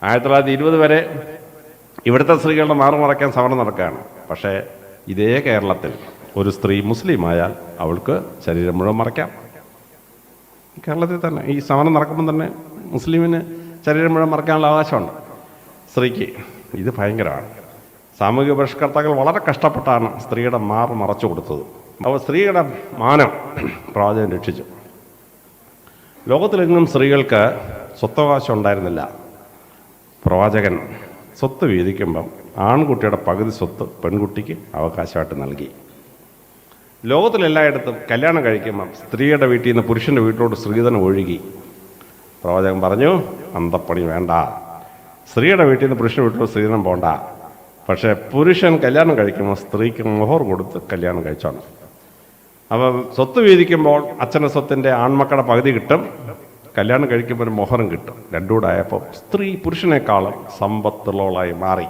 1920 വരെ ഇവിടുത്തെ സ്ത്രീകളുടെ മാറുമറയ്ക്കാൻ സമരം നടക്കുകയാണ്. പക്ഷേ ഇതേ കേരളത്തിൽ ഒരു സ്ത്രീ മുസ്ലിം ആയാൽ അവൾക്ക് ശരീരം മുഴുവൻ മറയ്ക്കാം. കേരളത്തിൽ തന്നെ ഈ സമരം നടക്കുമ്പോൾ തന്നെ മുസ്ലിമിന് ശരീരം മുഴുവൻ മറയ്ക്കാനുള്ള അവകാശമുണ്ട് സ്ത്രീക്ക്. ഇത് ഭയങ്കരമാണ്. സാമൂഹിക പരിഷ്കർത്താക്കൾ വളരെ കഷ്ടപ്പെട്ടാണ് സ്ത്രീയുടെ മറച്ചു കൊടുത്തത്. അപ്പോൾ സ്ത്രീയുടെ മാനം പ്രവാചകൻ രക്ഷിച്ചു. ലോകത്തിലെങ്ങും സ്ത്രീകൾക്ക് സ്വത്തവകാശം ഉണ്ടായിരുന്നില്ല. പ്രവാചകൻ സ്വത്ത് വീതിക്കുമ്പം ആൺകുട്ടിയുടെ പകുതി സ്വത്ത് പെൺകുട്ടിക്ക് അവകാശമായിട്ട് നൽകി. ലോകത്തിലെല്ലായിടത്തും കല്യാണം കഴിക്കുമ്പം സ്ത്രീയുടെ വീട്ടിൽ നിന്ന് പുരുഷൻ്റെ വീട്ടിലോട്ട് സ്ത്രീധനം ഒഴുകി. പ്രവാചകൻ പറഞ്ഞു, അന്തപ്പണി വേണ്ട, സ്ത്രീയുടെ വീട്ടിൽ നിന്ന് പുരുഷൻ്റെ വീട്ടിലോട്ട് സ്ത്രീധനം പോണ്ട. പക്ഷേ പുരുഷൻ കല്യാണം കഴിക്കുമ്പോൾ സ്ത്രീക്ക് മൊഹർ കൊടുത്ത് കല്യാണം കഴിച്ചോണം. അപ്പം സ്വത്ത് വീതിക്കുമ്പോൾ അച്ഛൻ്റെ സ്വത്തിൻ്റെ ആൺമക്കളുടെ പകുതി കിട്ടും, കല്യാണം കഴിക്കുമ്പോൾ ഒരു മൊഹറും കിട്ടും. രണ്ടുകൂടെ ആയപ്പോൾ സ്ത്രീ പുരുഷനേക്കാളും സമ്പത്തുള്ളവളായി മാറി.